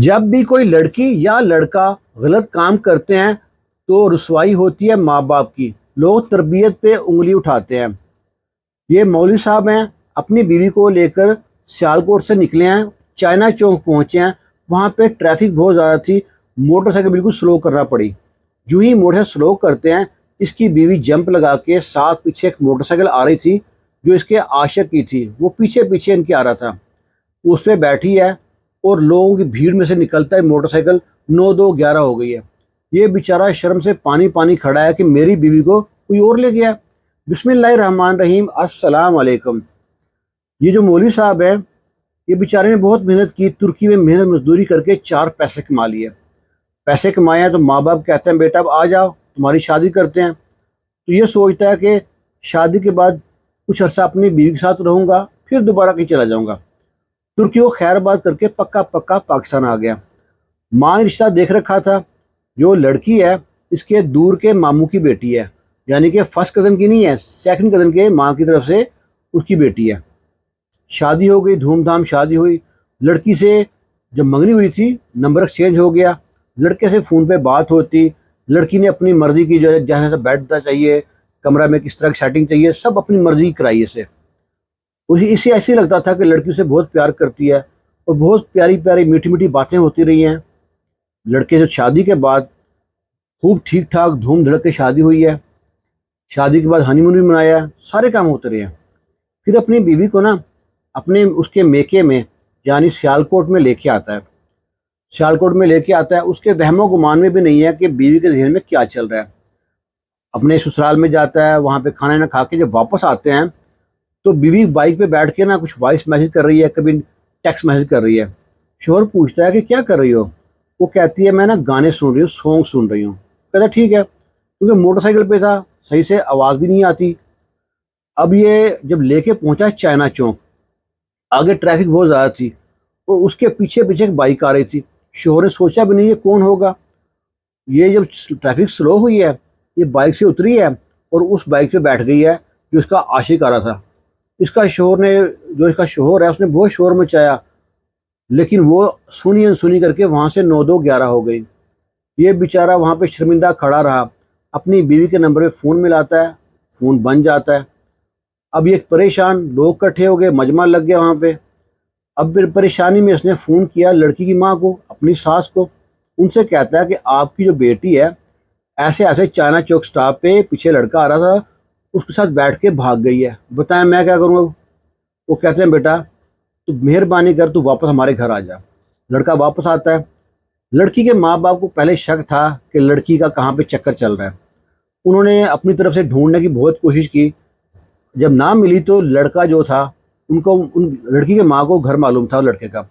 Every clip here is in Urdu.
جب بھی کوئی لڑکی یا لڑکا غلط کام کرتے ہیں تو رسوائی ہوتی ہے ماں باپ کی۔ لوگ تربیت پہ انگلی اٹھاتے ہیں۔ یہ مولوی صاحب ہیں، اپنی بیوی کو لے کر سیالکوٹ سے نکلے ہیں، چائنا چوک پہنچے ہیں۔ وہاں پہ ٹریفک بہت زیادہ تھی، موٹر سائیکل بالکل سلو کرنا پڑی۔ جو ہی موٹر سائیکل سلو کرتے ہیں، اس کی بیوی جمپ لگا کے ساتھ پیچھے ایک موٹر سائیکل آ رہی تھی جو اس کے عاشق کی تھی، وہ پیچھے پیچھے ان کے آ رہا تھا، اس پہ بیٹھی ہے اور لوگوں کی بھیڑ میں سے نکلتا ہے موٹر سائیکل۔ 9-2-11 ہو گئی ہے۔ یہ بیچارہ شرم سے پانی پانی کھڑا ہے کہ میری بیوی کو کوئی اور لے گیا۔ بسم اللہ الرحمن الرحیم، السلام علیکم۔ یہ جو مولوی صاحب ہے، یہ بیچارے نے بہت محنت کی، ترکی میں محنت مزدوری کر کے 4 پیسے کما لیے۔ پیسے کمائے ہیں تو ماں باپ کہتے ہیں بیٹا اب آ جاؤ، تمہاری شادی کرتے ہیں۔ تو یہ سوچتا ہے کہ شادی کے بعد کچھ عرصہ اپنی بیوی کے ساتھ رہوں گا، پھر دوبارہ کہیں چلا جاؤں گا۔ ترکی کو خیر بات کر کے پکا پاکستان آ گیا۔ ماں نے رشتہ دیکھ رکھا تھا، جو لڑکی ہے اس کے دور کے ماموں کی بیٹی ہے، یعنی کہ فرسٹ کزن کی نہیں ہے، سیکنڈ کزن کے ماں کی طرف سے اس کی بیٹی ہے۔ شادی ہو گئی، دھوم دھام شادی ہوئی۔ لڑکی سے جب منگنی ہوئی تھی، نمبر ایکسچینج ہو گیا، لڑکے سے فون پہ بات ہوتی، لڑکی نے اپنی مرضی کی، جو جیسا بیڈ چاہیے، کمرہ میں کس طرح کی سیٹنگ چاہیے، سب اپنی مرضی کرائی اسے۔ اسے ایسے ہی لگتا تھا کہ لڑکی سے بہت پیار کرتی ہے اور بہت پیاری پیاری میٹھی میٹھی باتیں ہوتی رہی ہیں۔ لڑکے سے شادی کے بعد خوب ٹھیک ٹھاک دھوم دھڑک کے شادی ہوئی ہے۔ شادی کے بعد ہنی مون بھی منایا، سارے کام ہوتے رہے ہیں۔ پھر اپنی بیوی کو نا اپنے اس کے میکے میں یعنی سیالکوٹ میں لے کے آتا ہے۔ سیالکوٹ میں لے کے آتا ہے، اس کے وہم و گمان میں بھی نہیں ہے کہ بیوی کے ذہن میں کیا چل رہا ہے۔ اپنے سسرال میں جاتا ہے، وہاں پہ کھانا نہ کھا کے جب واپس آتے ہیں تو بیوی بائک پہ بیٹھ کے نا کچھ وائس میسج کر رہی ہے، کبھی ٹیکسٹ میسج کر رہی ہے۔ شوہر پوچھتا ہے کہ کیا کر رہی ہو؟ وہ کہتی ہے میں نا گانے سن رہی ہوں، سانگ سن رہی ہوں۔ کہتا ٹھیک ہے، کیونکہ موٹر سائیکل پہ تھا، صحیح سے آواز بھی نہیں آتی۔ اب یہ جب لے کے پہنچا چائنا چوک، آگے ٹریفک بہت زیادہ تھی اور اس کے پیچھے پیچھے ایک بائک آ رہی تھی۔ شوہر نے سوچا بھی نہیں یہ کون ہوگا۔ یہ جب ٹریفک سلو ہوئی ہے، یہ بائک سے اتری ہے اور اس بائک پہ بیٹھ گئی ہے جو اس کا عاشق آ رہا تھا۔ اس کا شوہر ہے اس نے بہت شور مچایا، لیکن وہ سنی انسنی کر کے وہاں سے 9-2-11 ہو گئی۔ یہ بیچارہ وہاں پہ شرمندہ کھڑا رہا، اپنی بیوی کے نمبر پہ فون ملاتا ہے، فون بن جاتا ہے۔ اب یہ پریشان لوگ اکٹھے ہو گئے، مجمع لگ گیا وہاں پہ۔ اب پھر پریشانی میں اس نے فون کیا لڑکی کی ماں کو، اپنی ساس کو۔ ان سے کہتا ہے کہ آپ کی جو بیٹی ہے ایسے ایسے چائنا چوک سٹاپ پہ پیچھے لڑکا آ رہا تھا، اس کے ساتھ بیٹھ کے بھاگ گئی ہے، بتائیں میں کیا کروں گا؟ وہ کہتے ہیں بیٹا تو مہربانی کر تو واپس ہمارے گھر آ جا۔ لڑکا واپس آتا ہے۔ لڑکی کے ماں باپ کو پہلے شک تھا کہ لڑکی کا کہاں پہ چکر چل رہا ہے۔ انہوں نے اپنی طرف سے ڈھونڈنے کی بہت کوشش کی، جب نہ ملی تو لڑکا جو تھا ان لڑکی کے ماں کو گھر معلوم تھا لڑکے کا۔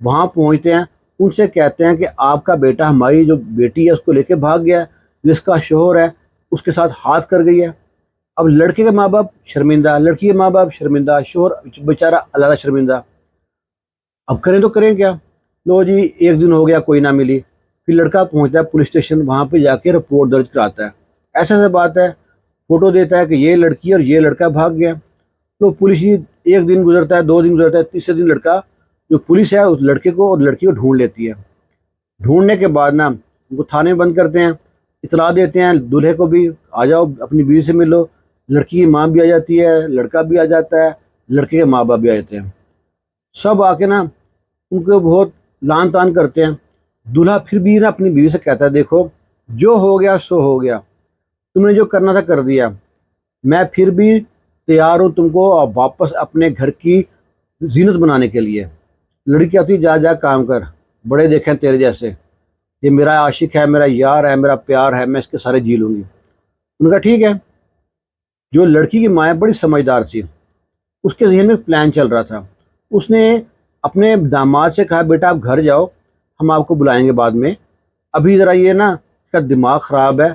وہاں پہنچتے ہیں، ان سے کہتے ہیں کہ آپ کا بیٹا ہماری جو بیٹی ہے اس کو لے کے بھاگ گیا ہے، جس کا شوہر ہے اس کے ساتھ ہاتھ کر گئی ہے۔ اب لڑکے کے ماں باپ شرمندہ، لڑکی کے ماں باپ شرمندہ، شوہر بیچارہ علیحدہ شرمندہ۔ اب کریں تو کریں کیا؟ لو جی، ایک دن ہو گیا کوئی نہ ملی۔ پھر لڑکا پہنچتا ہے پولیس اسٹیشن، وہاں پہ جا کے رپورٹ درج کراتا ہے۔ ایسا بات ہے، فوٹو دیتا ہے کہ یہ لڑکی اور یہ لڑکا بھاگ گیا۔ تو پولیس ہی ایک دن گزرتا ہے، 2 دن گزرتا ہے، تیسرے دن لڑکا جو پولیس ہے اس لڑکے کو اور لڑکی کو ڈھونڈ لیتی ہے۔ ڈھونڈنے کے بعد نا ان کو تھانے بند کرتے ہیں، اطلاع دیتے ہیں دولہے کو بھی آ جاؤ اپنی بیوی سے ملو۔ لڑکی کی ماں بھی آ جاتی ہے، لڑکا بھی آ جاتا ہے، لڑکے کے ماں باپ بھی آ جاتے ہیں۔ سب آ کے نا ان کو بہت لان تان کرتے ہیں۔ دولہا پھر بھی نا اپنی بیوی سے کہتا ہے دیکھو جو ہو گیا سو ہو گیا، تم نے جو کرنا تھا کر دیا، میں پھر بھی تیار ہوں تم کو واپس اپنے گھر کی زینت بنانے کے لیے۔ لڑکی آتی جا جا کام کر، بڑے دیکھیں تیرے جیسے، یہ میرا عاشق ہے، میرا یار ہے، میرا پیار ہے، میں اس کے سارے جی لوں گی۔ ان کا ٹھیک ہے۔ جو لڑکی کی ماں بڑی سمجھدار تھی، اس کے ذہن میں پلان چل رہا تھا۔ اس نے اپنے داماد سے کہا بیٹا آپ گھر جاؤ، ہم آپ کو بلائیں گے بعد میں، ابھی ذرا یہ نا اس کا دماغ خراب ہے،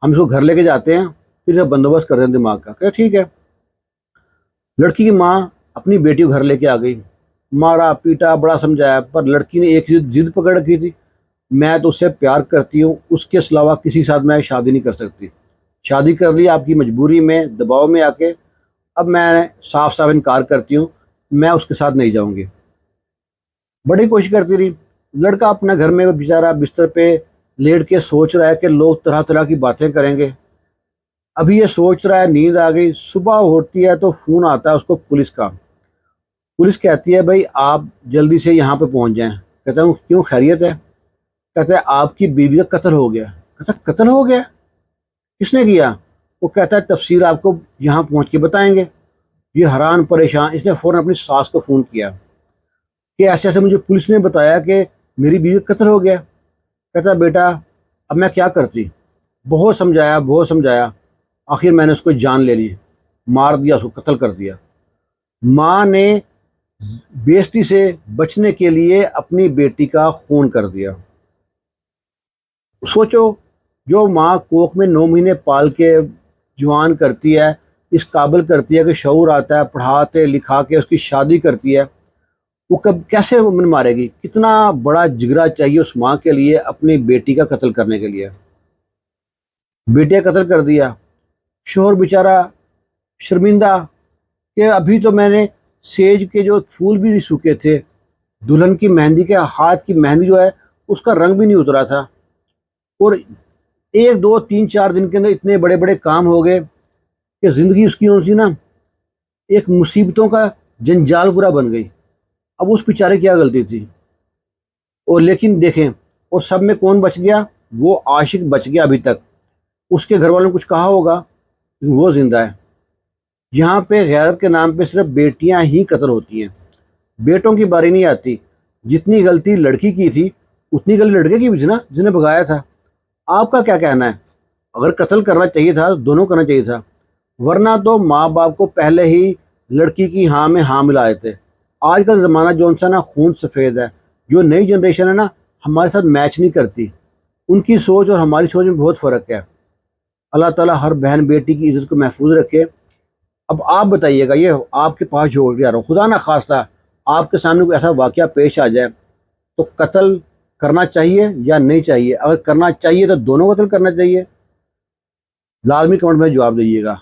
ہم اس کو گھر لے کے جاتے ہیں، پھر اسے بندوبست کر دیں دماغ کا۔ کہ ٹھیک ہے۔ لڑکی کی ماں اپنی بیٹی کو گھر لے کے آ گئی، مارا پیٹا بڑا سمجھایا، پر لڑکی نے ایک ضد پکڑ رکھی تھی، میں تو اس سے پیار کرتی ہوں، اس کے علاوہ کسی ساتھ میں شادی نہیں کر سکتی۔ شادی کر لی آپ کی مجبوری میں، دباؤ میں آ کے، اب میں صاف انکار کرتی ہوں، میں اس کے ساتھ نہیں جاؤں گی۔ بڑی کوشش کرتی رہی، لڑکا اپنا گھر میں بیچارہ بستر پہ لیٹ کے سوچ رہا ہے کہ لوگ طرح طرح کی باتیں کریں گے. ابھی یہ سوچ رہا ہے، نیند آ گئی، صبح ہوتی ہے تو فون آتا ہے اس کو پولیس کا. پولیس کہتی ہے بھائی آپ جلدی سے یہاں پہ پہنچ جائیں. کہتا ہوں کیوں، خیریت ہے؟ کہتا ہے آپ کی بیوی کا قتل ہو گیا. کہتا ہے قتل ہو گیا؟ کس نے کیا؟ وہ کہتا ہے تفصیل آپ کو یہاں پہنچ کے بتائیں گے. یہ حیران پریشان، اس نے فوراً اپنی ساس کو فون کیا کہ ایسے ایسے مجھے پولیس نے بتایا کہ میری بیوی کا قتل ہو گیا. کہتا ہے بیٹا اب میں کیا کرتی، بہت سمجھایا بہت سمجھایا، آخر میں نے اس کو جان لے لی، مار دیا، اس کو قتل کر دیا. ماں نے بےعزتی سے بچنے کے لیے اپنی بیٹی کا خون کر دیا. سوچو، جو ماں کوکھ میں 9 مہینے پال کے جوان کرتی ہے، اس قابل کرتی ہے کہ شعور آتا ہے، پڑھاتے لکھا کے اس کی شادی کرتی ہے، وہ کب کیسے من مارے گی؟ کتنا بڑا جگرا چاہیے اس ماں کے لیے اپنی بیٹی کا قتل کرنے کے لیے. بیٹے کا قتل کر دیا. شوہر بیچارہ شرمندہ کہ ابھی تو میں نے سیج کے جو پھول بھی نہیں سوکھے تھے، دلہن کی مہندی کے ہاتھ کی مہندی جو ہے اس کا رنگ بھی نہیں اترا تھا، اور 1 2 3 4 دن کے اندر اتنے بڑے بڑے کام ہو گئے کہ زندگی اس کی سی نا ایک مصیبتوں کا جنجال پورا بن گئی. اب اس بیچارے کی کیا غلطی تھی؟ اور لیکن دیکھیں، اور سب میں کون بچ گیا؟ وہ عاشق بچ گیا. ابھی تک اس کے گھر والوں نے کچھ کہا ہوگا، وہ زندہ ہے. یہاں پہ غیرت کے نام پہ صرف بیٹیاں ہی قتل ہوتی ہیں، بیٹوں کی باری نہیں آتی. جتنی غلطی لڑکی کی تھی اتنی غلطی لڑکے کی بھی تھی نا، جس نے بھگایا تھا. آپ کا کیا کہنا ہے؟ اگر قتل کرنا چاہیے تھا تو دونوں کرنا چاہیے تھا، ورنہ تو ماں باپ کو پہلے ہی لڑکی کی ہاں میں ہاں ملا دیتے. آج کل زمانہ جو سا نا خون سفید ہے. جو نئی جنریشن ہے نا ہمارے ساتھ میچ نہیں کرتی، ان کی سوچ اور ہماری سوچ میں بہت فرق ہے. اللہ تعالیٰ ہر بہن بیٹی کی عزت کو محفوظ رکھے. اب آپ بتائیے گا، یہ آپ کے پاس چھوڑ کے آ رہا ہوں، خدا نہ خواستہ آپ کے سامنے کوئی ایسا واقعہ پیش آ جائے تو قتل کرنا چاہیے یا نہیں چاہیے؟ اگر کرنا چاہیے تو دونوں قتل کرنا چاہیے؟ لازمی کمنٹ میں جواب دیجیے گا.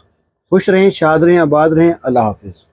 خوش رہیں، شاد رہیں، آباد رہیں. اللہ حافظ.